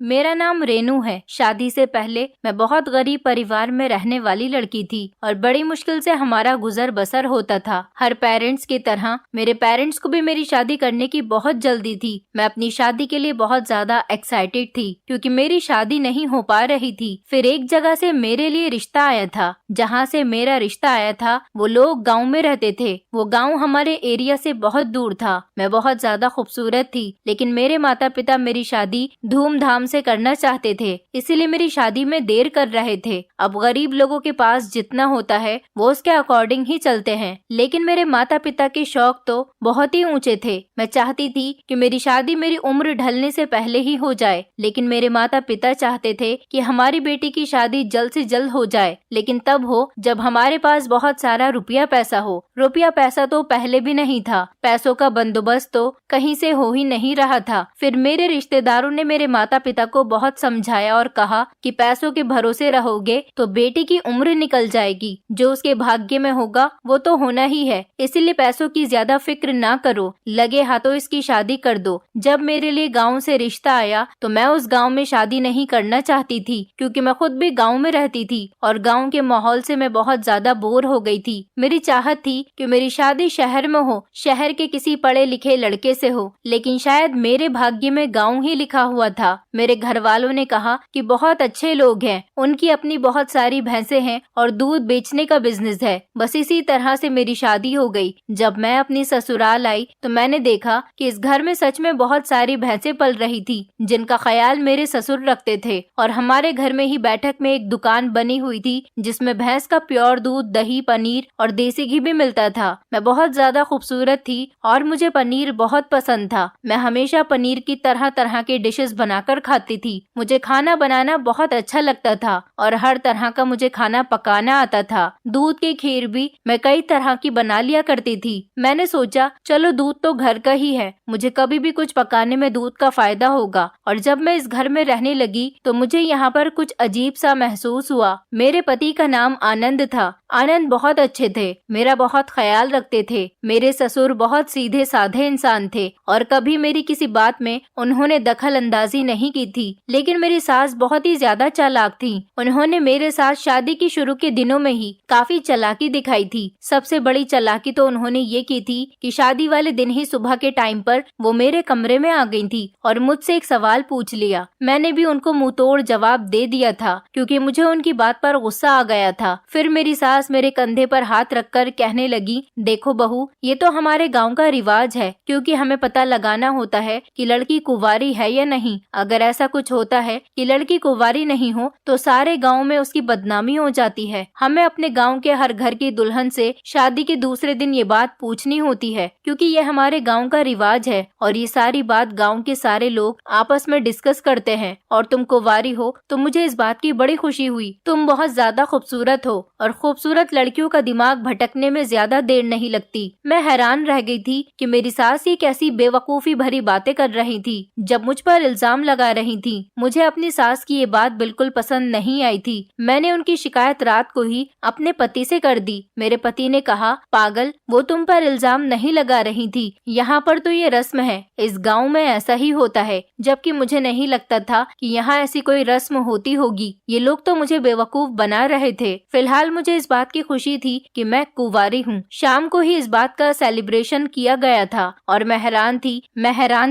मेरा नाम रेनू है। शादी से पहले मैं बहुत गरीब परिवार में रहने वाली लड़की थी और बड़ी मुश्किल से हमारा गुजर बसर होता था। हर पेरेंट्स की तरह मेरे पेरेंट्स को भी मेरी शादी करने की बहुत जल्दी थी। मैं अपनी शादी के लिए बहुत ज्यादा एक्साइटेड थी क्योंकि मेरी शादी नहीं हो पा रही थी। फिर एक जगह से मेरे लिए रिश्ता आया था। जहाँ से मेरा रिश्ता आया था वो लोग गाँव में रहते थे। वो गाँव हमारे एरिया से बहुत दूर था। मैं बहुत ज्यादा खूबसूरत थी, लेकिन मेरे माता पिता मेरी शादी धूमधाम से करना चाहते थे, इसीलिए मेरी शादी में देर कर रहे थे। अब गरीब लोगों के पास जितना होता है वो उसके अकॉर्डिंग ही चलते हैं, लेकिन मेरे माता पिता के शौक तो बहुत ही ऊंचे थे। मैं चाहती थी कि मेरी शादी मेरी उम्र ढलने से पहले ही हो जाए, लेकिन मेरे माता पिता चाहते थे कि हमारी बेटी की शादी जल्द से जल्द हो जाए, लेकिन तब हो जब हमारे पास बहुत सारा रुपया पैसा हो। रुपया पैसा तो पहले भी नहीं था, पैसों का बंदोबस्त तो कहीं से हो ही नहीं रहा था। फिर मेरे रिश्तेदारों ने मेरे माता पिता को बहुत समझाया और कहा कि पैसों के भरोसे रहोगे तो बेटी की उम्र निकल जाएगी, जो उसके भाग्य में होगा वो तो होना ही है, इसीलिए पैसों की ज्यादा फिक्र ना करो, लगे हाथों इसकी शादी कर दो। जब मेरे लिए गाँव से रिश्ता आया तो मैं उस गाँव में शादी नहीं करना चाहती थी, क्योंकि मैं खुद भी गाँव में रहती थी और गाँव के माहौल से मैं बहुत ज्यादा बोर हो गई थी। मेरी चाहत थी कि मेरी शादी शहर में हो, शहर के किसी पढ़े लिखे लड़के से हो, लेकिन शायद मेरे भाग्य में गाँव ही लिखा हुआ था। मेरे घर वालों ने कहा कि बहुत अच्छे लोग हैं, उनकी अपनी बहुत सारी भैंसें हैं और दूध बेचने का बिजनेस है। बस इसी तरह से मेरी शादी हो गई। जब मैं अपनी ससुराल आई तो मैंने देखा कि इस घर में सच में बहुत सारी भैंसें पल रही थी, जिनका ख्याल मेरे ससुर रखते थे। और हमारे घर में ही बैठक में एक दुकान बनी हुई थी जिसमें भैंस का प्योर दूध, दही, पनीर और देसी घी भी मिलता था। मैं बहुत ज्यादा खूबसूरत थी और मुझे पनीर बहुत पसंद था। मैं हमेशा पनीर की तरह तरह के डिशेस बनाकर खाती थी। मुझे खाना बनाना बहुत अच्छा लगता था और हर तरह का मुझे खाना पकाना आता था। दूध की खीर भी मैं कई तरह की बना लिया करती थी। मैंने सोचा चलो दूध तो घर का ही है, मुझे कभी भी कुछ पकाने में दूध का फायदा होगा। और जब मैं इस घर में रहने लगी तो मुझे यहाँ पर कुछ अजीब सा महसूस हुआ। मेरे पति का नाम आनंद था। आनंद बहुत अच्छे थे, मेरा बहुत ख्याल रखते थे। मेरे ससुर बहुत सीधे साधे इंसान थे और कभी मेरी किसी बात में उन्होंने दखल अंदाजी नहीं की थी। लेकिन मेरी सास बहुत ही ज्यादा चालाक थी। उन्होंने मेरे साथ शादी की शुरू के दिनों में ही काफी चालाकी दिखाई थी। सबसे बड़ी चालाकी तो उन्होंने ये की थी कि शादी वाले दिन ही सुबह के टाइम पर वो मेरे कमरे में आ गई थी और मुझसे एक सवाल पूछ लिया। मैंने भी उनको मुंह तोड़ जवाब दे दिया था क्योंकि मुझे उनकी बात पर गुस्सा आ गया था। फिर मेरी सास मेरे कंधे पर हाथ रखकर कहने लगी, देखो बहू, ये तो हमारे गांव का रिवाज है, क्योंकि हमें पता लगाना होता है कि लड़की कुंवारी है या नहीं। अगर ऐसा कुछ होता है कि लड़की कुंवारी नहीं हो तो सारे गांव में उसकी बदनामी हो जाती है। हमें अपने गांव के हर घर की दुल्हन से शादी के दूसरे दिन ये बात पूछनी होती है, क्योंकि ये हमारे गांव का रिवाज है और ये सारी बात गांव के सारे लोग आपस में डिस्कस करते हैं। और तुम कुंवारी हो तो मुझे इस बात की बड़ी खुशी हुई। तुम बहुत ज्यादा खूबसूरत हो और खूबसूरत लड़कियों का दिमाग भटकने में ज्यादा देर नहीं लगती। मैं हैरान रह गई थी कि मेरी सास ये कैसी बेवकूफी भरी बातें कर रही थी, जब मुझ पर इल्जाम लगा रही थी। मुझे अपनी सास की ये बात बिल्कुल पसंद नहीं आई थी। मैंने उनकी शिकायत रात को ही अपने पति से कर दी। मेरे पति ने कहा, पागल, वो तुम पर इल्जाम नहीं लगा रही थी, यहाँ पर तो ये रस्म है, इस गाँव में ऐसा ही होता है। जबकि मुझे नहीं लगता था कि यहाँ ऐसी कोई रस्म होती होगी। ये लोग तो मुझे बेवकूफ बना रहे थे। फिलहाल मुझे इस बात की खुशी थी कि मैं कुंवारी हूँ। शाम को ही इस बात का सेलिब्रेशन किया गया था और मैं हैरान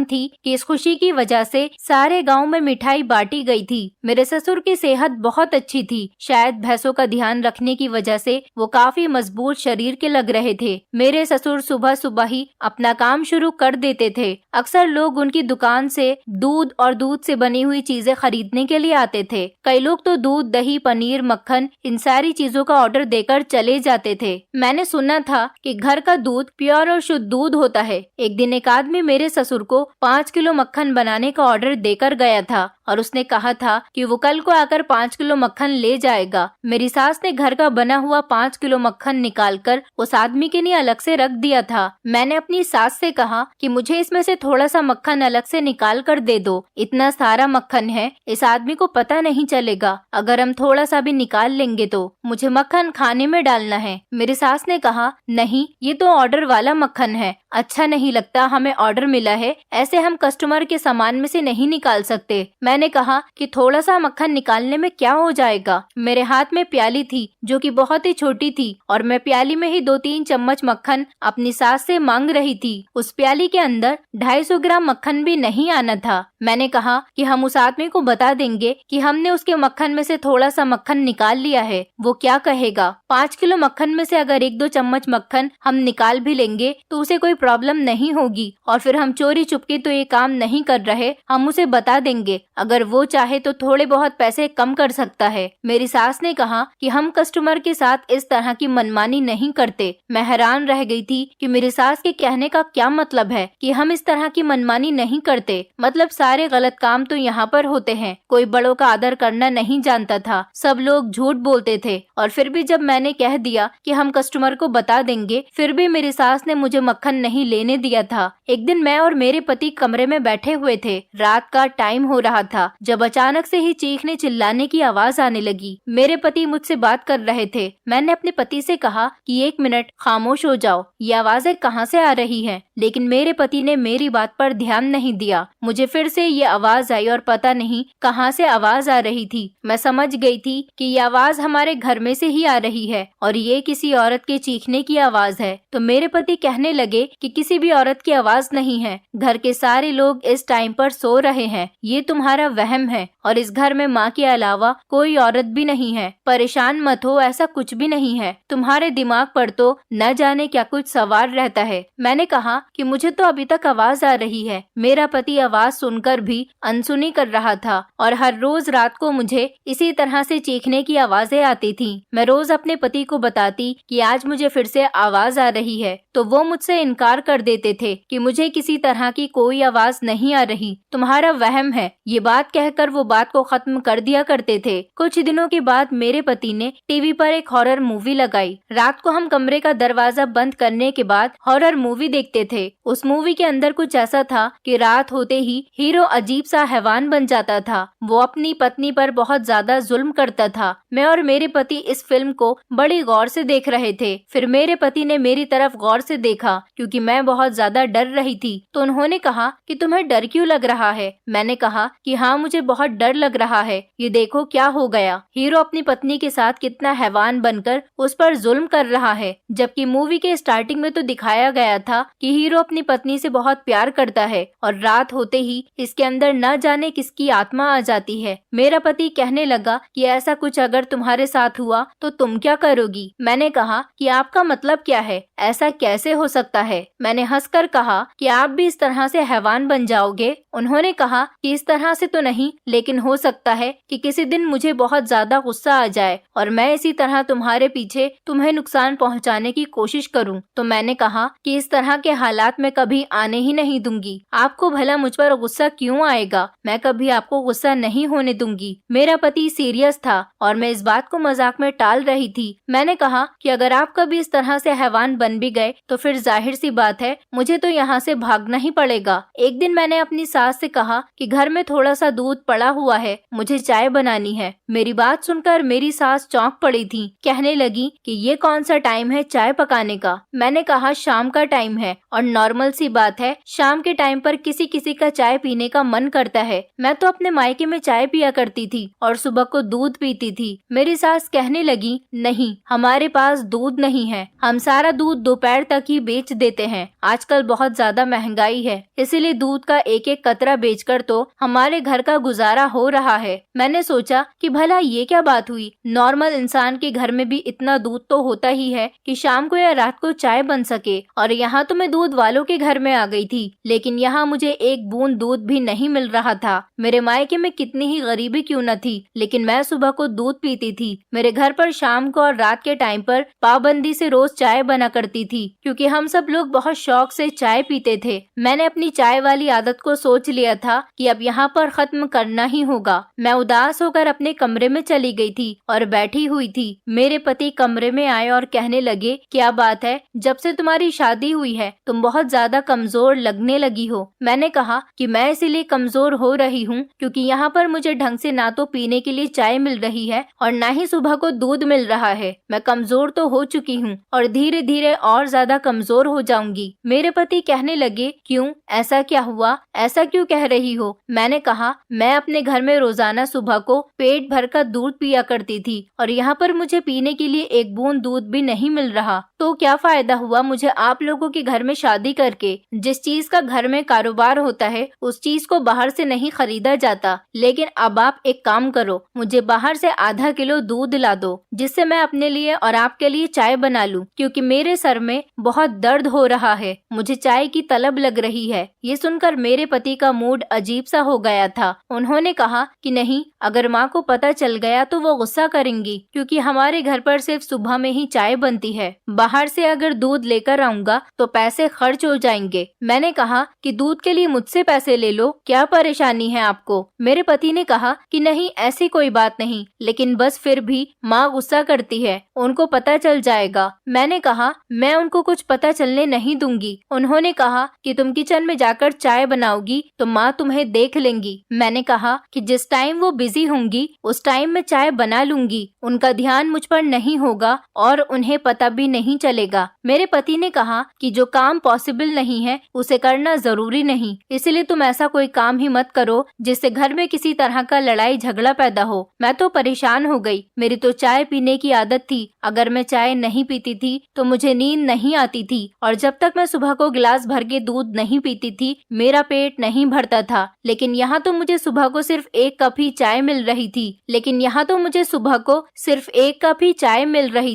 थी कि इस खुशी की वजह से सारे गांव में मिठाई बांटी गई थी। मेरे ससुर की सेहत बहुत अच्छी थी। शायद भैंसों का ध्यान रखने की वजह से वो काफी मजबूत शरीर के लग रहे थे। मेरे ससुर सुबह सुबह ही अपना काम शुरू कर देते थे। अक्सर लोग उनकी दुकान से दूध और दूध से बनी हुई चीजें खरीदने के लिए आते थे। कई लोग तो दूध, दही, पनीर, मक्खन, इन सारी चीजों का ऑर्डर देकर चले जाते थे। मैंने सुना था कि घर का दूध प्योर और शुद्ध दूध होता है। एक दिन एक आदमी मेरे ससुर को 5 किलो मक्खन बनाने का ऑर्डर देकर गया था और उसने कहा था कि वो कल को आकर 5 किलो मक्खन ले जाएगा। मेरी सास ने घर का बना हुआ 5 किलो मक्खन निकालकर उस आदमी के लिए अलग से रख दिया था। मैंने अपनी सास से कहा कि मुझे इसमें से थोड़ा सा मक्खन अलग से निकाल कर दे दो। इतना सारा मक्खन है, इस आदमी को पता नहीं चलेगा। अगर हम थोड़ा सा भी निकाल लेंगे तो मुझे मक्खन खाने में डालना है। मेरी सास ने कहा, नहीं, ये तो ऑर्डर वाला मक्खन है, अच्छा नहीं लगता, हमें ऑर्डर मिला है, ऐसे हम कस्टमर के सामान में से नहीं निकाल सकते। मैंने कहा कि थोड़ा सा मक्खन निकालने में क्या हो जाएगा। मेरे हाथ में प्याली थी जो कि बहुत ही छोटी थी और मैं प्याली में ही 2-3 चम्मच मक्खन अपनी सास से मांग रही थी। उस प्याली के अंदर 250 ग्राम मक्खन भी नहीं आना था। मैंने कहा कि हम उस आदमी को बता देंगे कि हमने उसके मक्खन में से थोड़ा सा मक्खन निकाल लिया है, वो क्या कहेगा। 5 किलो मक्खन में से अगर 1-2 चम्मच मक्खन हम निकाल भी लेंगे तो उसे कोई प्रॉब्लम नहीं होगी और फिर हम चोरी चुपके तो ये काम नहीं कर रहे, हम उसे बता देंगे। अगर वो चाहे तो थोड़े बहुत पैसे कम कर सकता है। मेरी सास ने कहा कि हम कस्टमर के साथ इस तरह की मनमानी नहीं करते। मैं हैरान रह गई थी कि मेरी सास के कहने का क्या मतलब है कि हम इस तरह की मनमानी नहीं करते। मतलब सारे गलत काम तो यहाँ पर होते हैं। कोई बड़ों का आदर करना नहीं जानता था, सब लोग झूठ बोलते थे। और फिर भी जब मैंने कह दिया कि हम कस्टमर को बता देंगे, फिर भी मेरी सास ने मुझे मक्खन नहीं लेने दिया था। एक दिन मैं और मेरे पति कमरे में बैठे हुए थे, रात का टाइम हो रहा था, जब अचानक से ही चीखने चिल्लाने की आवाज आने लगी। मेरे पति मुझसे बात कर रहे थे। मैंने अपने पति से कहा कि 1 मिनट खामोश हो जाओ, ये आवाजें कहाँ से आ रही हैं? लेकिन मेरे पति ने मेरी बात पर ध्यान नहीं दिया। मुझे फिर से ये आवाज आई और पता नहीं कहाँ से आवाज आ रही थी। मैं समझ गई थी कि ये आवाज हमारे घर में से ही आ रही है और ये किसी औरत के चीखने की आवाज है। तो मेरे पति कहने लगे कि किसी भी औरत की आवाज नहीं है, घर के सारे लोग इस टाइम पर सो रहे हैं, ये तुम्हारा वहम है और इस घर में माँ के अलावा कोई औरत भी नहीं है। परेशान मत हो, ऐसा कुछ भी नहीं है, तुम्हारे दिमाग पर तो न जाने क्या कुछ सवार रहता है। मैंने कहा कि मुझे तो अभी तक आवाज आ रही है। मेरा पति आवाज सुनकर भी अनसुनी कर रहा था और हर रोज रात को मुझे इसी तरह से चीखने की आवाजें आती थीं। मैं रोज अपने पति को बताती कि आज मुझे फिर से आवाज आ रही है, तो वो मुझसे इनकार कर देते थे कि मुझे किसी तरह की कोई आवाज नहीं आ रही, तुम्हारा वहम है। ये बात कहकर वो बात को खत्म कर दिया करते थे। कुछ दिनों के बाद मेरे पति ने टीवी पर एक हॉरर मूवी लगाई। रात को हम कमरे का दरवाजा बंद करने के बाद हॉरर मूवी देखते थे। उस मूवी के अंदर कुछ ऐसा था कि रात होते ही हीरो अजीब सा हैवान बन जाता था। वो अपनी पत्नी पर बहुत ज्यादा जुल्म करता था। मैं और मेरे पति इस फिल्म को बड़ी गौर से देख रहे थे। फिर मेरे पति ने मेरी तरफ गौर से देखा क्योंकि मैं बहुत ज्यादा डर रही थी। तो उन्होंने कहा कि तुम्हें डर क्यों लग रहा है? मैंने कहा कि हाँ, मुझे बहुत डर लग रहा है। ये देखो क्या हो गया, हीरो अपनी पत्नी के साथ कितना हैवान बनकर उस पर जुल्म कर रहा है। जबकि मूवी के स्टार्टिंग में तो दिखाया गया था कि हीरो अपनी पत्नी से बहुत प्यार करता है और रात होते ही इसके अंदर न जाने किसकी आत्मा आ जाती है। मेरा पति कहने लगा कि ऐसा कुछ अगर तुम्हारे साथ हुआ तो तुम क्या करोगी? मैंने कहा कि आपका मतलब क्या है, ऐसा कैसे हो सकता है? मैंने हंसकर कहा कि आप भी इस तरह से हैवान बन जाओगे? उन्होंने कहा कि इस तरह से तो नहीं, लेकिन हो सकता है कि किसी दिन मुझे बहुत ज्यादा गुस्सा आ जाए और मैं इसी तरह तुम्हारे पीछे तुम्हें नुकसान पहुंचाने की कोशिश करूं। तो मैंने कहा कि इस तरह के हालात में कभी आने ही नहीं दूंगी। आपको भला मुझ पर गुस्सा क्यों आएगा? मैं कभी आपको गुस्सा नहीं होने दूंगी। मेरा पति सीरियस था और मैं इस बात को मजाक में टाल रही थी। मैंने कहा कि अगर आप कभी इस तरह से हैवान बन भी गए तो फिर जाहिर सी बात है मुझे तो यहाँ से भागना ही पड़ेगा। एक दिन मैंने अपनी सास से कहा कि घर में थोड़ा सा दूध पड़ा हुआ है, मुझे चाय बनानी है। मेरी बात सुनकर मेरी सास चौंक पड़ी थी। कहने लगी कि ये कौन सा टाइम है चाय पकाने का? मैंने कहा शाम का टाइम है और नॉर्मल सी बात है, शाम के टाइम पर किसी किसी का चाय पीने का मन करता है। मैं तो अपने मायके में चाय पिया करती थी और सुबह को दूध पीती थी। मेरी सास कहने लगी, नहीं, हमारे पास दूध नहीं है, हम सारा दूध दोपहर तक ही बेच देते हैं। आजकल बहुत ज्यादा महंगाई है, इसीलिए दूध का एक एक कतरा बेचकर तो हमारे घर का गुजारा हो रहा है। मैंने सोचा कि भला ये क्या बात हुई, नॉर्मल इंसान के घर में भी इतना दूध तो होता ही है कि शाम को या रात को चाय बन सके। और यहाँ तो मैं दूध वालों के घर में आ गई थी, लेकिन यहाँ मुझे एक बूंद दूध भी नहीं मिल रहा था। मेरे मायके में कितनी ही गरीबी क्यों न थी, लेकिन मैं सुबह को दूध पीती थी। मेरे घर पर शाम को और रात के टाइम पर पाबंदी से रोज चाय बना करती थी, क्योंकि हम सब लोग बहुत शौक से चाय पीते थे। मैंने अपनी चाय वाली आदत को सोच लिया था कि अब यहाँ पर खत्म करना ही होगा। मैं उदास होकर अपने कमरे में चली गई थी और बैठी हुई थी। मेरे पति कमरे में आए और कहने लगे, क्या बात है, जब से तुम्हारी शादी हुई है तुम बहुत ज्यादा कमजोर लगने लगी हो। मैंने कहा कि मैं इसीलिए कमजोर हो रही हूँ क्योंकि यहाँ पर मुझे ढंग से ना तो पीने के लिए चाय मिल रही है और ना ही सुबह को दूध मिल रहा है। मैं कमजोर तो हो चुकी हूँ और धीरे धीरे और ज्यादा कमजोर हो जाऊंगी। जाऊंगी। मेरे पति कहने लगे, क्यों, ऐसा क्या हुआ, ऐसा क्यों कह रही हो? मैंने कहा, मैं अपने घर में रोजाना सुबह को पेट भर कर दूध पिया करती थी और यहाँ पर मुझे पीने के लिए एक बूंद दूध भी नहीं मिल रहा। तो क्या फायदा हुआ मुझे आप लोगों के घर में शादी करके? जिस चीज का घर में कारोबार होता है उस चीज को बाहर से नहीं खरीदा जाता। लेकिन अब आप एक काम करो, मुझे बाहर से आधा किलो दूध ला दो जिससे मैं अपने लिए और आपके लिए चाय बना लूं, क्योंकि मेरे सर में बहुत दर्द हो रहा है, मुझे चाय की तलब लग रही है। ये सुनकर मेरे पति का मूड अजीब सा हो गया था। उन्होंने कहा कि नहीं, अगर माँ को पता चल गया तो वो गुस्सा करेंगी, क्योंकि हमारे घर पर सिर्फ सुबह में ही चाय बनती है। बाहर से अगर दूध लेकर आऊंगा तो पैसे खर्च हो जाएंगे। मैंने कहा कि दूध के लिए मुझसे पैसे ले लो, क्या परेशानी है आपको? मेरे पति ने कहा कि नहीं, ऐसी कोई बात नहीं, लेकिन बस फिर भी माँ गुस्सा करती है, उनको पता चल जाएगा। मैंने कहा, मैं उनको कुछ पता चलने नहीं दूंगी। उन्होंने कहा कि तुम किचन में जाकर चाय बनाओगी तो माँ तुम्हें देख लेंगी। मैंने कहा कि जिस टाइम वो बिजी होंगी उस टाइम मैं चाय बना लूंगी, उनका ध्यान मुझ पर नहीं होगा और उन्हें पता भी नहीं चलेगा। मेरे पति ने कहा कि जो काम पॉसिबल नहीं है उसे करना जरूरी नहीं, इसलिए तुम ऐसा कोई काम ही मत करो जिससे घर में किसी तरह का लड़ाई झगड़ा पैदा हो। मैं तो परेशान हो गई। मेरी तो चाय पीने की आदत थी, अगर मैं चाय नहीं पीती थी तो मुझे नींद नहीं आती थी, और जब तक मैं सुबह को गिलास भर के दूध नहीं पीती थी मेरा पेट नहीं भरता था। लेकिन यहाँ तो मुझे सुबह को सिर्फ एक कप ही चाय मिल रही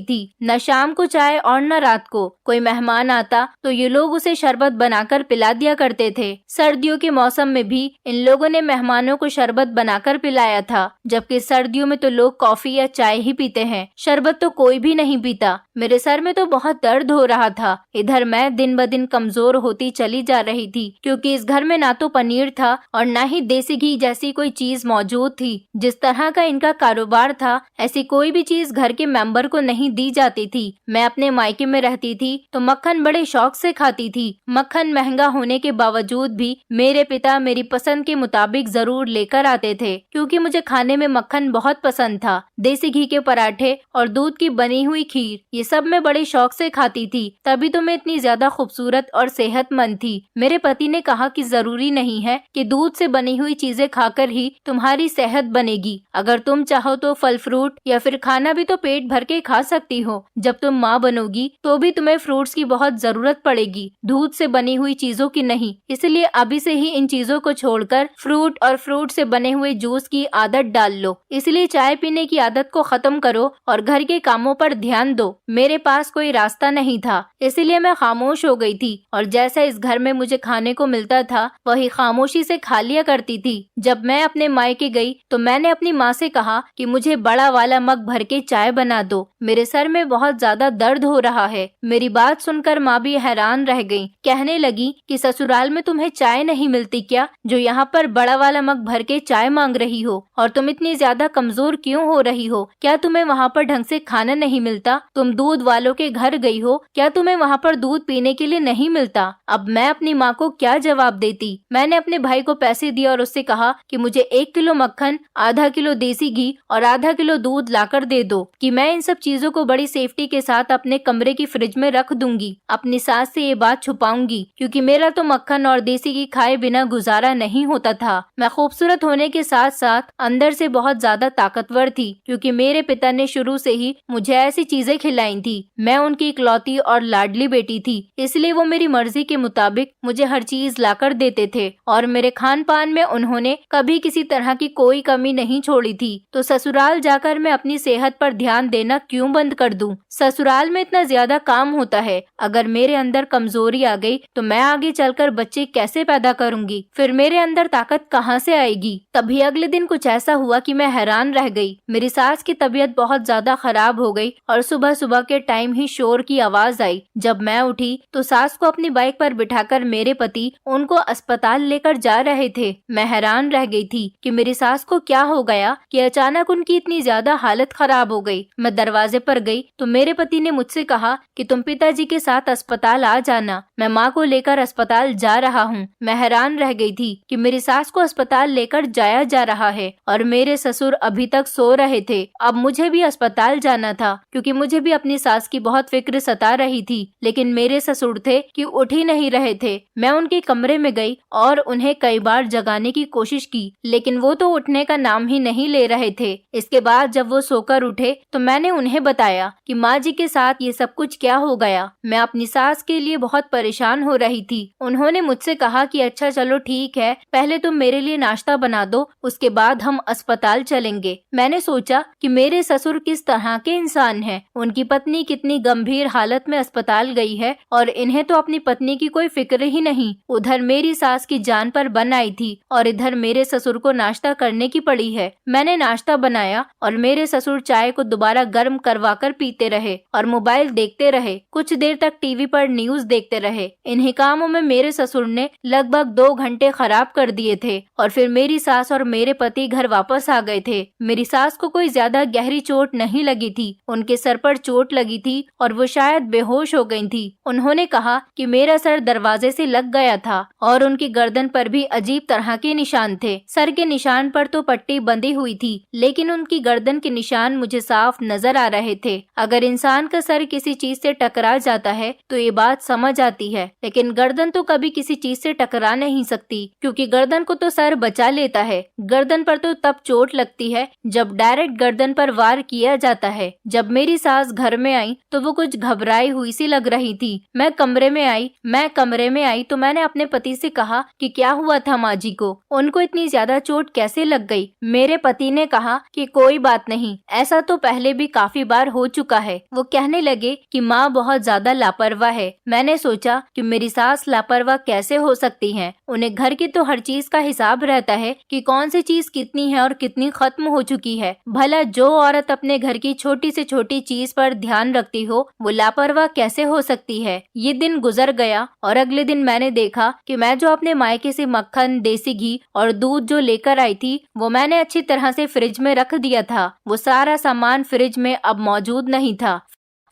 थी। न शाम को चाय और न रात को। कोई मेहमान आता तो ये लोग उसे शरबत बनाकर पिला दिया करते थे। सर्दियों के मौसम में भी इन लोगों ने मेहमानों को शरबत बनाकर पिलाया था, जबकि सर्दियों में तो लोग कॉफी या चाय ही पीते हैं, शरबत तो कोई भी नहीं पीता। मेरे सर में तो बहुत दर्द हो रहा था। इधर मैं दिन ब दिन कमजोर होती चली जा रही थी, क्योंकि इस घर में ना तो पनीर था और ना ही देसी घी जैसी कोई चीज मौजूद थी। जिस तरह का इनका कारोबार था ऐसी कोई भी चीज घर के मेंबर को नहीं दी जाती थी। मैं अपने मायके में रहती थी तो मक्खन बड़े शौक से खाती थी। मक्खन महंगा होने के बावजूद भी मेरे पिता मेरी पसंद के मुताबिक जरूर लेकर आते थे, क्योंकि मुझे खाने में मक्खन बहुत पसंद था। देसी घी के पराठे और दूध की बनी हुई खीर, ये सब मैं बड़े शौक से खाती थी, तभी तो मैं इतनी ज्यादा खूबसूरत और सेहतमंद थी। मेरे पति ने कहा कि जरूरी नहीं है कि दूध से बनी हुई चीजें खाकर ही तुम्हारी सेहत बनेगी। अगर तुम चाहो तो फल फ्रूट या फिर खाना भी तो पेट भर के खा सकती हो। जब तुम माँ बनोगी तो भी तुम्हें फ्रूट्स की बहुत जरूरत पड़ेगी, दूध से बनी हुई चीजों की नहीं। इसलिए अभी से ही इन चीजों को छोड़कर फ्रूट और फ्रूट से बने हुए जूस की आदत डाल लो। इसलिए चाय पीने की आदत को खत्म करो और घर के कामों पर ध्यान दो। मेरे पास कोई रास्ता नहीं था, इसलिए मैं खामोश हो गई थी और जैसा इस घर में मुझे खाने को मिलता था वही खामोशी से खा लिया करती थी। जब मैं अपने मायके गई तो मैंने अपनी माँ से कहा कि मुझे बड़ा वाला मग भर के चाय बना दो, मेरे सर में बहुत ज्यादा दर्द हो रहा है। मेरी बात सुनकर माँ भी हैरान रह गई। कहने लगी कि ससुराल में तुम्हें चाय नहीं मिलती क्या, जो यहाँ पर बड़ा वाला मग भर के चाय मांग रही हो? और तुम इतनी ज्यादा कमजोर क्यों हो रही हो? क्या तुम्हें वहाँ पर ढंग से खाना नहीं मिलता? तुम दूध वालों के घर गई हो, क्या तुम्हें वहाँ पर दूध पीने के लिए नहीं मिलता? अब मैं अपनी माँ को क्या जवाब देती? मैंने अपने भाई को पैसे दिए और उससे कहा कि मुझे 1 किलो मक्खन, आधा किलो देसी घी और आधा किलो दूध लाकर दे दो, कि मैं इन सब चीजों को बड़ी सेफ्टी के साथ अपने कमरे की फ्रिज में रख दूंगी। अपनी सास से ये बात छुपाऊंगी, क्योंकि मेरा तो मक्खन और देसी घी खाए बिना गुजारा नहीं होता था। मैं खूबसूरत होने के साथ साथ अंदर से बहुत ज्यादा ताकतवर थी, क्योंकि मेरे पिता ने शुरू से ही मुझे ऐसी चीजें खिलाई थी। मैं उनकी इकलौती और लाडली बेटी थी, इसलिए वो मेरी मर्जी के मुताबिक मुझे हर चीज लाकर देते थे और मेरे खान पान में उन्होंने कभी किसी तरह की कोई कमी नहीं छोड़ी थी। तो ससुराल जाकर मैं अपनी सेहत पर ध्यान देना क्यों बंद कर दूं? ससुराल में इतना ज्यादा काम होता है, अगर मेरे अंदर कमजोरी आ गई तो मैं आगे चलकर बच्चे कैसे पैदा करूंगी? फिर मेरे अंदर ताकत कहाँ से आएगी? तभी अगले दिन कुछ ऐसा हुआ कि मैं हैरान रह गई। मेरी सास की तबीयत बहुत ज्यादा खराब हो गई और सुबह सुबह के टाइम ही शोर की आवाज आई। जब मैं उठी तो सास को अपनी बाइक पर बिठाकर मेरे पति उनको अस्पताल लेकर जा रहे थे। मैं हैरान रह गई थी कि मेरी सास को को क्या हो गया कि अचानक उनकी इतनी ज्यादा हालत खराब हो गई। मैं दरवाजे पर गई तो मेरे पति ने मुझसे कहा कि तुम पिताजी के साथ अस्पताल आ जाना। मैं माँ को लेकर अस्पताल जा रहा हूँ। मैं हैरान रह गई थी कि मेरी सास को अस्पताल लेकर जाया जा रहा है और मेरे ससुर अभी तक सो रहे थे। अब मुझे भी अस्पताल जाना था क्योंकि मुझे भी अपनी सास की बहुत फिक्र सता रही थी, लेकिन मेरे ससुर थे कि उठ ही नहीं रहे थे। मैं उनके कमरे में गई और उन्हें कई बार जगाने की कोशिश की, लेकिन वो तो उठने का नाम ही नहीं ले रहे थे। इसके बाद जब वो सोकर उठे तो मैंने उन्हें बताया कि माँ जी के साथ ये सब कुछ क्या हो गया। मैं अपनी सास के लिए बहुत परेशान हो रही थी। उन्होंने मुझसे कहा कि अच्छा चलो ठीक है, पहले तुम मेरे लिए नाश्ता बना दो, उसके बाद हम अस्पताल चलेंगे। मैंने सोचा कि मेरे ससुर किस तरह के इंसान हैं। उनकी पत्नी कितनी गंभीर हालत में अस्पताल गई है और इन्हें तो अपनी पत्नी की कोई फिक्र ही नहीं। उधर मेरी सास की जान पर बन आई थी और इधर मेरे ससुर को नाश्ता करने की पड़ी है। मैंने नाश्ता बनाया और मेरे ससुर चाय को दोबारा गर्म करवाकर पीते रहे और मोबाइल देखते रहे। कुछ देर तक टीवी पर न्यूज देखते रहे। इन्हीं कामों में मेरे ससुर ने लगभग 2 घंटे खराब कर दिए थे और फिर मेरी सास और मेरे पति घर वापस आ गए थे। मेरी सास को कोई ज्यादा गहरी चोट नहीं लगी थी, उनके सर पर चोट लगी थी और वो शायद बेहोश हो गई थी। उन्होंने कहा कि मेरा सर दरवाजे से लग गया था और उनकी गर्दन पर भी अजीब तरह के निशान थे। सर के निशान पर तो पट्टी बंधी हुई थी, लेकिन उनकी गर्दन के निशान मुझे साफ नजर आ रहे थे। अगर इंसान का सर किसी चीज से टकरा जाता है तो ये बात समझ आती है, लेकिन गर्दन तो कभी किसी चीज से टकरा नहीं सकती, क्योंकि गर्दन को तो सर बचा लेता है। गर्दन पर तो तब चोट लगती है जब डायरेक्ट गर्दन पर वार किया जाता है। जब मेरी सास घर में आई तो वो कुछ घबराई हुई सी लग रही थी। मैं कमरे में आई तो मैंने अपने पति से कहा कि क्या हुआ था माँ जी को, उनको इतनी ज्यादा चोट कैसे लग गई। मेरे पति ने कहा कि कोई बात नहीं, ऐसा तो पहले भी काफी बार हो चुका है। वो कहने लगे कि माँ बहुत ज्यादा लापरवाह है। मैंने सोचा कि मेरी सास लापरवाह कैसे हो सकती है, उन्हें घर की तो हर चीज का हिसाब रहता है कि कौन सी चीज कितनी है और कितनी खत्म हो चुकी है। भला जो औरत अपने घर की छोटी से छोटी चीज पर ध्यान रखती हो वो लापरवाह कैसे हो सकती है। ये दिन गुजर गया और अगले दिन मैंने देखा कि मैं जो अपने मायके से मक्खन, देसी घी और दूध जो लेकर आई थी वो मैंने अच्छी तरह से फ्रिज में रख दिया था। वो सारा सामान फ्रिज में अब मौजूद नहीं था।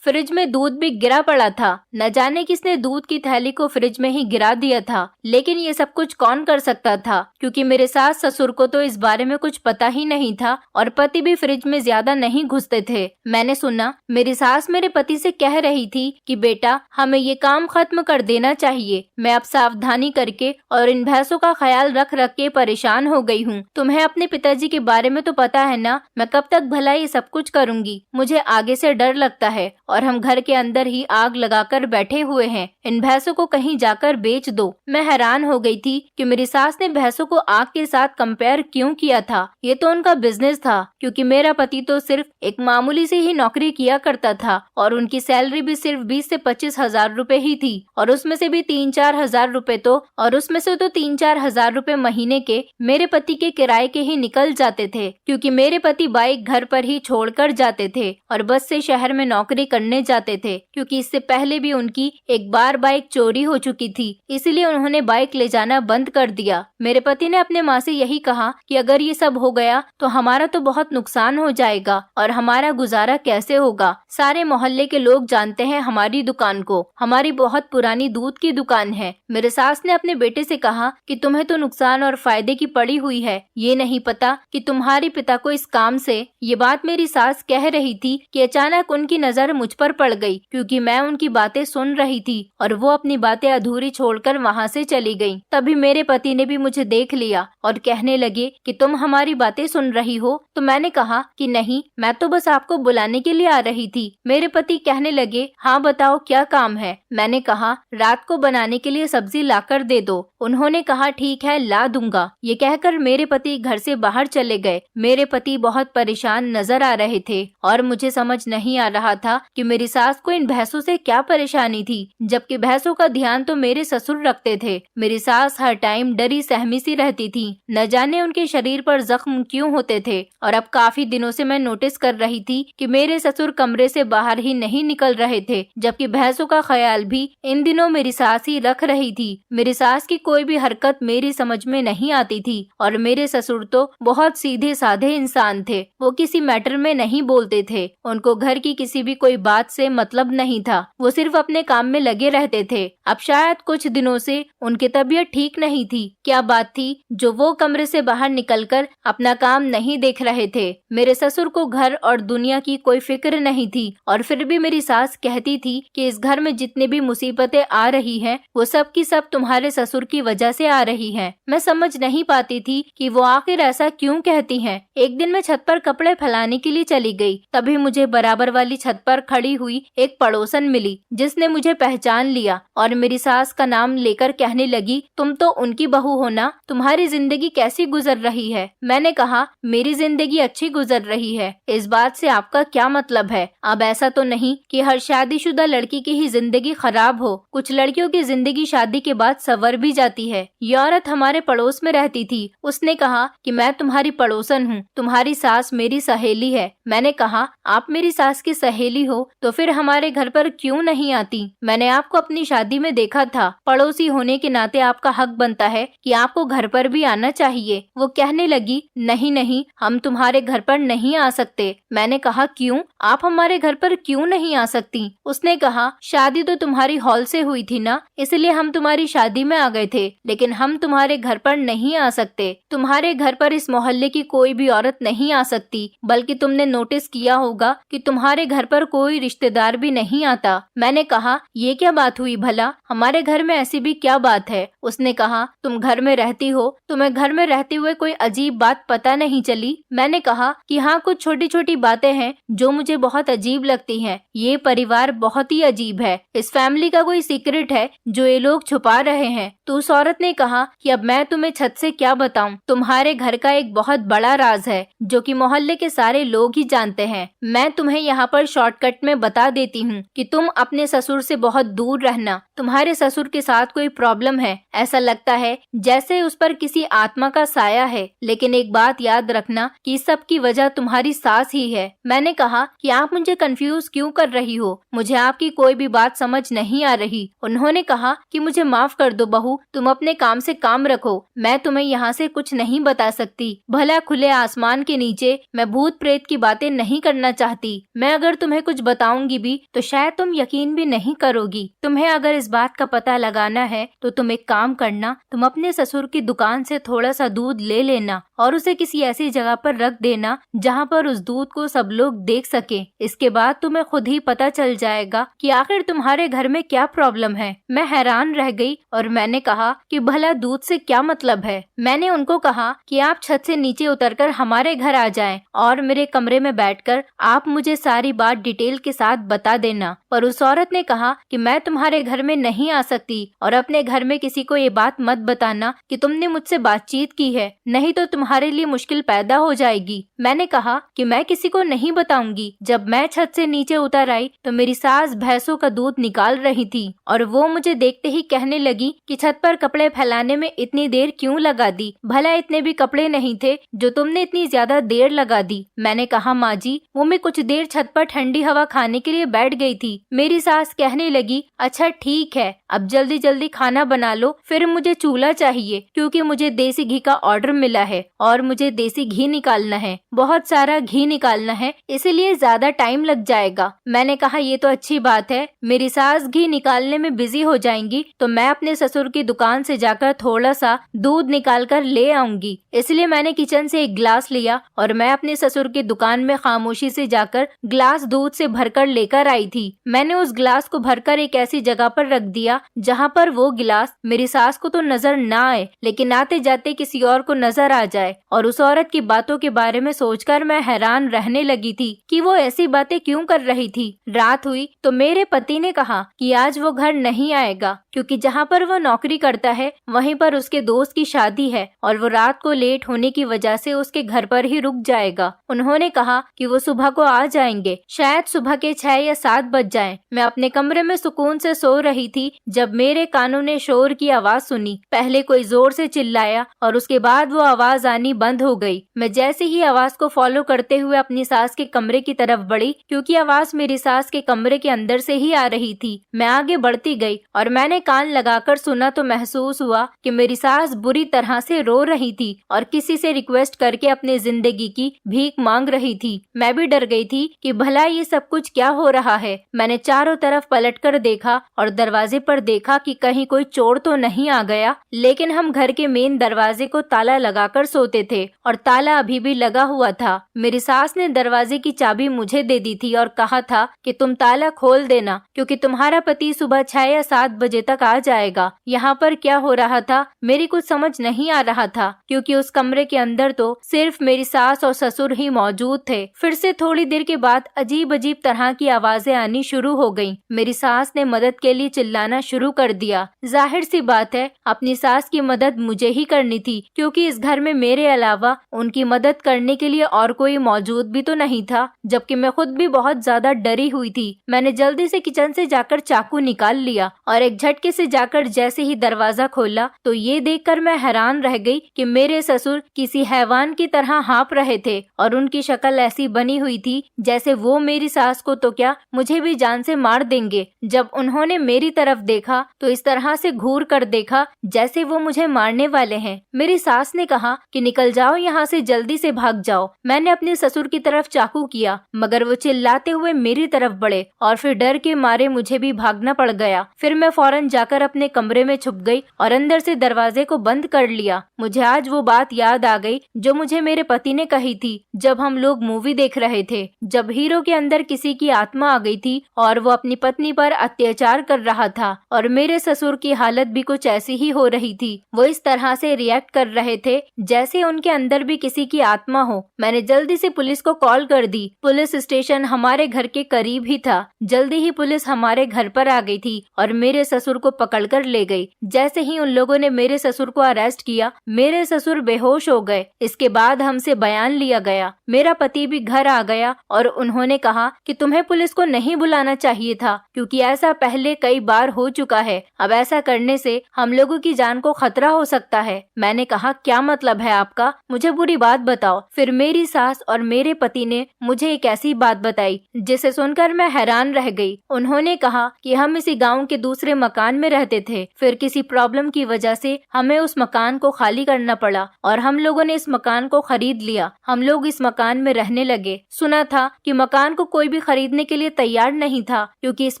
फ्रिज में दूध भी गिरा पड़ा था। न जाने किसने दूध की थैली को फ्रिज में ही गिरा दिया था, लेकिन ये सब कुछ कौन कर सकता था, क्योंकि मेरे सास ससुर को तो इस बारे में कुछ पता ही नहीं था और पति भी फ्रिज में ज्यादा नहीं घुसते थे। मैंने सुना मेरी सास मेरे पति से कह रही थी कि बेटा हमें ये काम खत्म कर देना चाहिए। मैं अब सावधानी करके और इन भैंसों का ख्याल रख रख के परेशान हो गई हूँ। तुम्हें अपने पिताजी के बारे में तो पता है ना, मैं कब तक भला ये सब कुछ करूँगी। मुझे आगे से डर लगता है और हम घर के अंदर ही आग लगाकर बैठे हुए हैं। इन भैंसों को कहीं जाकर बेच दो। मैं हैरान हो गई थी कि मेरी सास ने भैंसों को आग के साथ कंपेयर क्यों किया था। ये तो उनका बिजनेस था, क्योंकि मेरा पति तो सिर्फ एक मामूली सी ही नौकरी किया करता था और उनकी सैलरी भी सिर्फ 20 से 25 हजार रुपए ही थी और उसमें से भी 3-4 हजार रुपए तो 3-4 हजार रुपए महीने के मेरे पति के किराए के ही निकल जाते थे, क्योंकि मेरे पति बाइक घर पर ही छोड़कर जाते थे और बस से शहर में नौकरी करने जाते थे, क्योंकि इससे पहले भी उनकी एक बार बाइक चोरी हो चुकी थी, इसलिए उन्होंने बाइक ले जाना बंद कर दिया। मेरे पति ने अपने माँ से यही कहा कि अगर ये सब हो गया तो हमारा तो बहुत नुकसान हो जाएगा और हमारा गुजारा कैसे होगा। सारे मोहल्ले के लोग जानते हैं हमारी दुकान को, हमारी बहुत पुरानी दूध की दुकान है। मेरे सास ने अपने बेटे से कहा कि तुम्हें तो नुकसान और फायदे की पड़ी हुई है, ये नहीं पता कि तुम्हारे पिता को इस काम से। ये बात मेरी सास कह रही थी कि अचानक उनकी नजर मुझ पर पड़ गई, क्योंकि मैं उनकी बातें सुन रही थी और वो अपनी बातें अधूरी छोड़कर वहाँ से चली गई। तभी मेरे पति ने भी मुझे देख लिया और कहने लगे कि तुम हमारी बातें सुन रही हो। तो मैंने कहा कि नहीं, मैं तो बस आपको बुलाने के लिए आ रही थी। मेरे पति कहने लगे हाँ बताओ क्या काम है। मैंने कहा रात को बनाने के लिए सब्जी लाकर दे दो। उन्होंने कहा ठीक है ला दूंगा। ये कहकर मेरे पति घर से बाहर चले गए। मेरे पति बहुत परेशान नजर आ रहे थे और मुझे समझ नहीं आ रहा था कि मेरी सास को इन भैंसों से क्या परेशानी थी, जबकि भैंसों का ध्यान तो मेरे ससुर रखते थे। मेरी सास हर टाइम डरी सहमी सी रहती थी, न जाने उनके शरीर पर जख्म क्यों होते थे। और अब काफी दिनों से मैं नोटिस कर रही थी कि मेरे ससुर कमरे से बाहर ही नहीं निकल रहे थे, जबकि भैंसों का ख्याल भी इन दिनों मेरी सास ही रख रही थी। मेरी सास की कोई भी हरकत मेरी समझ में नहीं आती थी और मेरे ससुर तो बहुत सीधे साधे इंसान थे। वो किसी मैटर में नहीं बोलते थे, उनको घर की किसी भी कोई बात से मतलब नहीं था, वो सिर्फ अपने काम में लगे रहते थे। अब शायद कुछ दिनों से उनकी तबीयत ठीक नहीं थी। क्या बात थी जो वो कमरे से बाहर निकलकर अपना काम नहीं देख रहे थे। मेरे ससुर को घर और दुनिया की कोई फिक्र नहीं थी और फिर भी मेरी सास कहती थी कि इस घर में जितनी भी मुसीबतें आ रही हैं वो सब की सब तुम्हारे ससुर की वजह से आ रही हैं। मैं समझ नहीं पाती थी कि वो आखिर ऐसा क्यों कहती हैं। एक दिन मैं छत पर कपड़े फैलाने के लिए चली गई, तभी मुझे बराबर वाली छत पर खड़ी हुई एक पड़ोसन मिली, जिसने मुझे पहचान लिया और मेरी सास का नाम लेकर कहने लगी, तुम तो उनकी बहू हो ना, तुम्हारी जिंदगी कैसी गुजर रही है। मैंने कहा, मेरी जिंदगी अच्छी गुजर रही है, इस बात से आपका क्या मतलब है। अब ऐसा तो नहीं कि हर शादीशुदा लड़की की ही जिंदगी खराब हो, कुछ लड़कियों की जिंदगी शादी के बाद संवर भी जाती है। ये औरत हमारे पड़ोस में रहती थी। उसने कहा कि मैं तुम्हारी पड़ोसन हूँ, तुम्हारी सास मेरी सहेली है। मैंने कहा, आप मेरी सास की सहेली हो तो फिर हमारे घर पर क्यों नहीं आती। मैंने आपको अपनी शादी में देखा था, पड़ोसी होने के नाते आपका हक बनता है कि आपको घर पर भी आना चाहिए। वो कहने लगी, नहीं नहीं, हम तुम्हारे घर पर नहीं आ सकते। मैंने कहा, क्यों, आप हमारे घर पर क्यों नहीं आ सकती। उसने कहा, शादी तो तुम्हारी हॉल से हुई थी ना, इसलिए हम तुम्हारी शादी में आ गए थे, लेकिन हम तुम्हारे घर पर नहीं आ सकते। तुम्हारे घर पर इस मोहल्ले की कोई भी औरत नहीं आ सकती, बल्कि तुमने नोटिस किया होगा कि तुम्हारे घर पर कोई रिश्तेदार भी नहीं आता। मैंने कहा, ये क्या बात हुई भला, हमारे घर में ऐसी भी क्या बात है। उसने कहा, तुम घर में रहती हो, तुम्हें घर में रहते हुए कोई अजीब बात पता नहीं चली। मैंने कहा कि हाँ, कुछ छोटी छोटी बातें हैं जो मुझे बहुत अजीब लगती हैं। ये परिवार बहुत ही अजीब है, इस फैमिली का कोई सीक्रेट है जो ये लोग छुपा रहे हैं। तो उस औरत ने कहा कि अब मैं तुम्हें छत से क्या बताऊं, तुम्हारे घर का एक बहुत बड़ा राज है जो कि मोहल्ले के सारे लोग ही जानते हैं। मैं तुम्हें यहाँ पर शॉर्टकट में बता देती हूँ कि तुम अपने ससुर से बहुत दूर रहना। तुम्हारे ससुर के साथ कोई प्रॉब्लम है, ऐसा लगता है जैसे उस पर किसी आत्मा का साया है, लेकिन एक बात याद रखना कि इस सब की वजह तुम्हारी सास ही है। मैंने कहा कि आप मुझे कंफ्यूज क्यों कर रही हो, मुझे आपकी कोई भी बात समझ नहीं आ रही। उन्होंने कहा कि मुझे माफ कर दो बहू, तुम अपने काम से काम रखो, मैं तुम्हें यहाँ से कुछ नहीं बता सकती। भला खुले आसमान के नीचे मैं भूत प्रेत की बातें नहीं करना चाहती। मैं अगर तुम्हें कुछ बताऊंगी भी तो शायद तुम यकीन भी नहीं करोगी। तुम्हें अगर इस बात का पता लगाना है तो तुम एक काम करना, तुम अपने ससुर की दुकान से थोड़ा सा दूध ले लेना और उसे किसी ऐसी जगह पर रख देना जहाँ पर उस दूध को सब लोग देख सके। इसके बाद तुम्हें खुद ही पता चल जाएगा कि आखिर तुम्हारे घर में क्या प्रॉब्लम है। मैं हैरान रह गई और मैंने कहा कि भला दूध से क्या मतलब है। मैंने उनको कहा कि आप छत से नीचे उतरकर हमारे घर आ जाएं और मेरे कमरे में बैठकर आप मुझे सारी बात डिटेल के साथ बता देना। पर उस औरत ने कहा कि मैं तुम्हारे घर में नहीं आ सकती और अपने घर में किसी को ये बात मत बताना कि तुमने मुझसे बातचीत की है, नहीं तो तुम्हारे लिए मुश्किल पैदा हो जाएगी। मैंने कहा कि मैं किसी को नहीं बताऊंगी। जब मैं छत से नीचे उतर आई तो मेरी सास भैंसों का दूध निकाल रही थी और वो मुझे देखते ही कहने लगी कि छत पर कपड़े फैलाने में इतनी देर क्यों लगा दी, भला इतने भी कपड़े नहीं थे जो तुमने इतनी ज्यादा देर लगा दी। मैंने कहा, माँ जी, वो मैं कुछ देर छत पर ठंडी हवा खाने के लिए बैठ गई थी। मेरी सास कहने लगी, अच्छा ठीक है, अब जल्दी जल्दी खाना बना लो, फिर मुझे चूल्हा चाहिए क्योंकि मुझे देसी घी का ऑर्डर मिला है और मुझे देसी घी निकालना है, बहुत सारा घी निकालना है, इसलिए ज्यादा टाइम लग जाएगा। मैंने कहा, ये तो अच्छी बात है, मेरी सास घी निकालने में बिजी हो जाएंगी तो मैं अपने ससुर की दुकान से जाकर थोड़ा सा दूध निकाल कर ले आऊंगी। इसलिए मैंने किचन से एक गिलास लिया और मैं अपने ससुर की दुकान में खामोशी से जाकर गिलास दूध से भरकर लेकर आई थी। मैंने उस गिलास को भरकर एक ऐसी जगह पर रख दिया किया जहाँ पर वो गिलास मेरी सास को तो नजर ना आए, लेकिन आते जाते किसी और को नजर आ जाए। और उस औरत की बातों के बारे में सोचकर मैं हैरान रहने लगी थी कि वो ऐसी बातें क्यों कर रही थी। रात हुई तो मेरे पति ने कहा कि आज वो घर नहीं आएगा, क्योंकि जहाँ पर वो नौकरी करता है वहीं पर उसके दोस्त की शादी है और वो रात को लेट होने की वजह से उसके घर पर ही रुक जाएगा। उन्होंने कहा कि वो सुबह को आ जाएंगे, शायद सुबह के 6 या 7 बज जाएं। मैं अपने कमरे में सुकून से सो रही थी जब मेरे कानों ने शोर की आवाज सुनी। पहले कोई जोर से चिल्लाया और उसके बाद वो आवाज आनी बंद हो गई। मैं जैसे ही आवाज को फॉलो करते हुए अपनी सास के कमरे की तरफ बढ़ी, क्योंकि आवाज मेरी सास के कमरे के अंदर से ही आ रही थी। मैं आगे बढ़ती गई और मैंने कान लगाकर सुना तो महसूस हुआ कि मेरी सास बुरी तरह से रो रही थी और किसी से रिक्वेस्ट करके अपनी जिंदगी की भीख मांग रही थी। मैं भी डर गई थी कि भला ये सब कुछ क्या हो रहा है। मैंने चारों तरफ पलटकर देखा और दरवाजे पर देखा कि कहीं कोई चोर तो नहीं आ गया, लेकिन हम घर के मेन दरवाजे को ताला लगाकर सोते थे और ताला अभी भी लगा हुआ था। मेरी सास ने दरवाजे की चाबी मुझे दे दी थी और कहा था कि तुम ताला खोल देना, क्योंकि तुम्हारा पति सुबह 6 या 7 बजे तक आ जाएगा। यहाँ पर क्या हो रहा था मेरी कुछ समझ नहीं आ रहा था, क्योंकि उस कमरे के अंदर तो सिर्फ मेरी सास और ससुर ही मौजूद थे। फिर से थोड़ी देर के बाद अजीब अजीब तरह की आवाजें आनी शुरू हो गईं। मेरी सास ने मदद के लिए चिल्लाना शुरू कर दिया। जाहिर सी बात है अपनी सास की मदद मुझे ही करनी थी, क्योंकि इस घर में मेरे अलावा उनकी मदद करने के लिए और कोई मौजूद भी तो नहीं था, जबकि मैं खुद भी बहुत ज्यादा डरी हुई थी। मैंने जल्दी से किचन से जाकर चाकू निकाल लिया और एक झटके से जाकर जैसे ही दरवाजा खोला तो ये देखकर मैं हैरान रह गई कि मेरे ससुर किसी हैवान की तरह हाँप रहे थे और उनकी शक्ल ऐसी बनी हुई थी जैसे वो मेरी सास को तो क्या मुझे भी जान से मार देंगे। जब उन्होंने मेरी तरफ देखा तो इस तरह से घूर कर देखा जैसे वो मुझे मारने वाले हैं। मेरी सास ने कहा कि निकल जाओ यहाँ से, जल्दी से भाग जाओ। मैंने अपने ससुर की तरफ चाकू किया, मगर वो चिल्लाते हुए मेरी तरफ बढ़े और फिर डर के मारे मुझे भी भागना पड़ गया। फिर मैं फौरन जाकर अपने कमरे में छुप गई और अंदर से दरवाजे को बंद कर लिया। मुझे आज वो बात याद आ गई जो मुझे मेरे पति ने कही थी जब हम लोग मूवी देख रहे थे, जब हीरो के अंदर किसी की आत्मा आ गई थी और वो अपनी पत्नी पर अत्याचार कर रहा था। और मेरे ससुर की हालत भी कुछ ऐसी ही हो रही थी। वो इस तरह से रिएक्ट कर रहे थे जैसे उनके अंदर भी किसी की आत्मा हो। मैंने जल्दी से पुलिस को कॉल कर दी। पुलिस स्टेशन हमारे घर के करीब ही था। जल्दी ही पुलिस हमारे घर पर आ गई थी और मेरे ससुर को पकड़कर ले गई। जैसे ही उन लोगों ने मेरे ससुर को अरेस्ट किया, मेरे ससुर बेहोश हो गए। इसके बाद हमसे बयान लिया गया। मेरा पति भी घर आ गया और उन्होंने कहा कि तुम्हें पुलिस को नहीं बुलाना चाहिए था, क्योंकि ऐसा पहले कई बार हो चुका है। अब ऐसा करने से हम लोगों की जान को खतरा हो सकता है। मैंने कहा क्या मतलब है आपका, मुझे पूरी बात बताओ। फिर मेरी सास और मेरे पति ने मुझे एक ऐसी बात बताई जिसे सुनकर मैं हैरान रह गई। उन्होंने कहा कि हम इसी गांव के दूसरे मकान में रहते थे, फिर किसी प्रॉब्लम की वजह से हमें उस मकान को खाली करना पड़ा और हम लोगों ने इस मकान को खरीद लिया। हम लोग इस मकान में रहने लगे। सुना था कि मकान को कोई भी खरीदने के लिए तैयार नहीं था, क्योंकि इस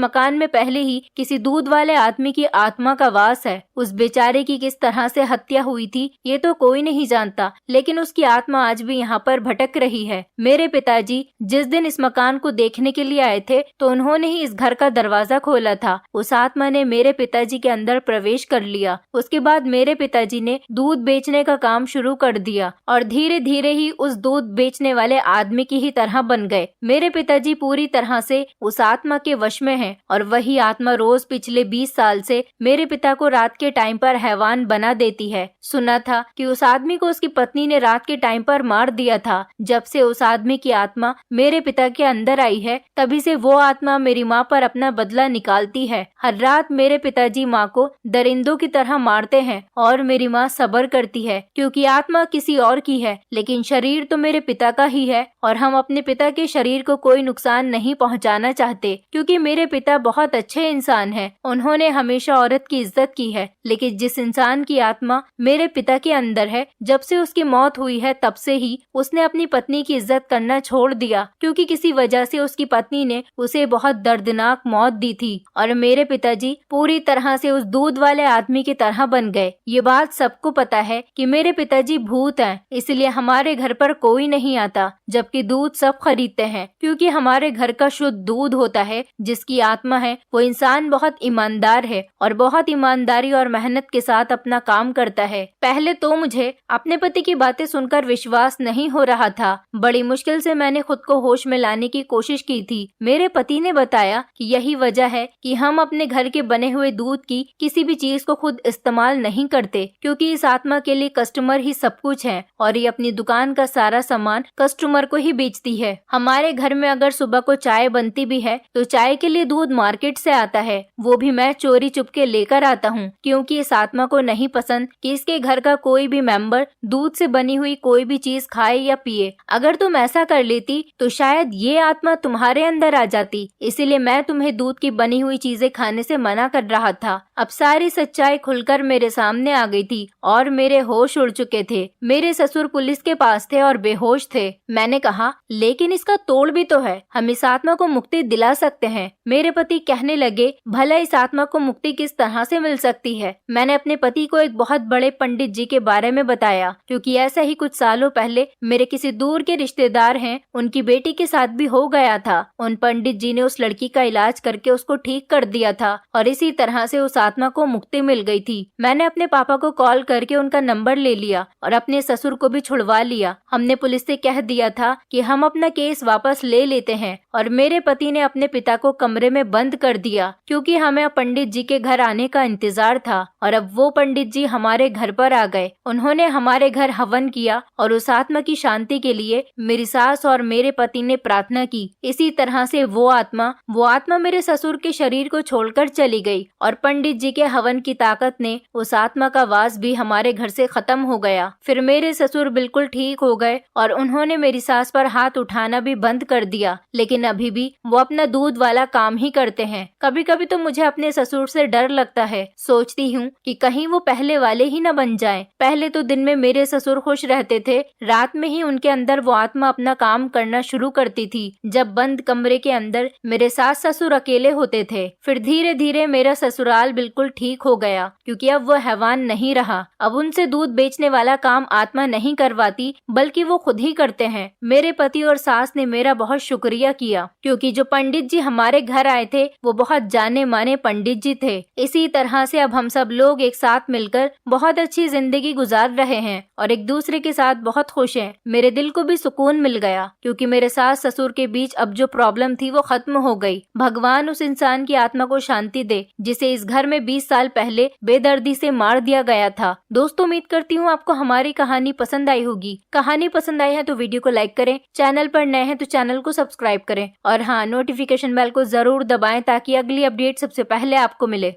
मकान में पहले ही किसी दूध वाले आदमी की आत्मा का वास है। उस बेचारे की किस तरह से हत्या हुई थी ये तो कोई नहीं जानता, लेकिन उसकी आत्मा आज भी यहाँ पर भटक रही है। मेरे पिताजी जिस दिन इस मकान को देखने के लिए आए थे तो उन्होंने ही इस घर का दरवाजा खोला था। उस आत्मा ने मेरे पिताजी के अंदर प्रवेश कर लिया। उसके बाद मेरे पिताजी ने दूध बेचने का काम शुरू कर दिया और धीरे धीरे ही उस दूध बेचने वाले आदमी की ही तरह बन गए। मेरे पिताजी पूरी तरह से उस आत्मा के वश में हैं और वही आत्मा रोज पिछले 20 साल से मेरे पिता को रात के टाइम पर हैवान बना देती है। सुना था कि उस आदमी को उसकी पत्नी ने रात के टाइम पर मार दिया था। जब से उस आदमी की आत्मा मेरे पिता के अंदर आई है, तभी से वो आत्मा मेरी माँ पर अपना बदला निकालती है। हर रात मेरे पिताजी माँ को दरिंदों की तरह मारते हैं और मेरी माँ सब्र करती है, क्योंकि आत्मा किसी और की है लेकिन शरीर तो मेरे पिता का ही है और हम अपने पिता के शरीर को कोई नुकसान नहीं पहुँचाना चाहते, क्योंकि मेरे पिता बहुत अच्छे इंसान हैं। उन्होंने हमेशा औरत की इज्जत की है, लेकिन जिस इंसान की आत्मा मेरे पिता के अंदर है, जब से उसकी मौत हुई है तब से ही उसने अपनी पत्नी की इज्जत करना छोड़ दिया, क्योंकि किसी वजह से उसकी पत्नी ने उसे बहुत दर्दनाक मौत दी थी और मेरे पिताजी पूरी तरह से उस दूध वाले आदमी की तरह बन गए। ये बात सबको पता है कि मेरे पिताजी भूत हैं, इसलिए हमारे घर पर कोई नहीं आता, जबकि दूध सब खरीदते हैं, क्योंकि हमारे घर का शुद्ध दूध होता है। जिसकी आत्मा है वो इंसान बहुत ईमानदार ईमानदार है और बहुत ईमानदारी और मेहनत के साथ अपना काम करता है। पहले तो मुझे अपने पति की बातें सुनकर विश्वास नहीं हो रहा था। बड़ी मुश्किल से मैंने खुद को होश में लाने की कोशिश की थी। मेरे पति ने बताया कि यही वजह है कि हम अपने घर के बने हुए दूध की किसी भी चीज को खुद इस्तेमाल नहीं करते, क्योंकि इस आत्मा के लिए कस्टमर ही सब कुछ है और ये अपनी दुकान का सारा सामान कस्टमर को ही बेचती है। हमारे घर में अगर सुबह को चाय बनती भी है तो चाय के लिए दूध मार्केट से आता है, वो भी मैं चोरी चुपके लेकर आता हूँ, क्योंकि इस आत्मा को नहीं पसंद कि इसके घर का कोई भी मेंबर दूध से बनी हुई कोई भी चीज खाए या पिए। अगर तुम ऐसा कर लेती तो शायद ये आत्मा तुम्हारे अंदर आ जाती, इसीलिए मैं तुम्हें दूध की बनी हुई चीजें खाने से मना कर रहा था। अब सारी सच्चाई खुलकर मेरे सामने आ गई थी और मेरे होश उड़ चुके थे। मेरे ससुर पुलिस के पास थे और बेहोश थे। मैंने कहा, लेकिन इसका तोड़ भी तो है, हम इस आत्मा को मुक्ति दिला सकते हैं। मेरे पति कहने लगे, भला इस आत्मा को मुक्ति किस तरह से मिल सकती है। मैंने अपने पति को एक बहुत बड़े पंडित जी के बारे में बताया, क्योंकि ऐसा ही कुछ सालों पहले मेरे किसी दूर के रिश्तेदार हैं, उनकी बेटी के साथ भी हो गया था। उन पंडित जी ने उस लड़की का इलाज करके उसको ठीक कर दिया था और इसी तरह से उस आत्मा को मुक्ति मिल गई थी। मैंने अपने पापा को कॉल करके उनका नंबर ले लिया और अपने ससुर को भी छुड़वा लिया। हमने पुलिस से कह दिया था कि हम अपना केस वापस ले लेते हैं और मेरे पति ने अपने पिता को कमरे में बंद कर दिया, क्योंकि हमें पंडित जी के घर आने का इंतजार था। और अब वो पंडित जी हमारे घर पर आ गए। उन्होंने हमारे घर हवन किया और उस आत्मा की शांति के लिए मेरी सास और मेरे पति ने प्रार्थना की। इसी तरह से वो आत्मा मेरे ससुर के शरीर को छोड़कर चली गई और पंडित जी के हवन की ताकत ने उस आत्मा का वास भी हमारे घर से खत्म हो गया। फिर मेरे ससुर बिल्कुल ठीक हो गए और उन्होंने मेरी सास पर हाथ उठाना भी बंद कर दिया, लेकिन अभी भी वो अपना दूध वाला काम ही करते हैं। कभी कभी तो मुझे अपने ससुर से डर लगता है। सोचती हूँ कि कहीं वो पहले वाले ही न बन जाएं। पहले तो दिन में मेरे ससुर खुश रहते थे, रात में ही उनके अंदर वो आत्मा अपना काम करना शुरू करती थी, जब बंद कमरे के अंदर मेरे सास ससुर अकेले होते थे। फिर धीरे धीरे मेरा ससुराल बिल्कुल ठीक हो गया, क्योंकि अब वो हैवान नहीं रहा। अब उनसे दूध बेचने वाला काम आत्मा नहीं करवाती, बल्कि वो खुद ही करते हैं। मेरे पति और सास ने मेरा बहुत शुक्रिया किया, क्योंकि जो पंडित जी हमारे घर आए थे वो बहुत जाने माने पंडित जी थे। इसी तरह से अब हम सब लोग एक साथ मिलकर बहुत अच्छी जिंदगी गुजार रहे हैं और एक दूसरे के साथ बहुत खुश हैं। मेरे दिल को भी सुकून मिल गया, क्योंकि मेरे सास ससुर के बीच अब जो प्रॉब्लम थी वो खत्म हो गई। भगवान उस इंसान की आत्मा को शांति दे जिसे इस घर में 20 साल पहले बेदर्दी से मार दिया गया था। दोस्तों, उम्मीद करती हूँ आपको हमारी कहानी पसंद आई होगी। कहानी पसंद आई है तो वीडियो को लाइक करें, चैनल पर नए हैं तो चैनल को सब्सक्राइब करें और हाँ, नोटिफिकेशन बेल को जरूर दबाएं ताकि अगली अपडेट सबसे पहले आपको मिले।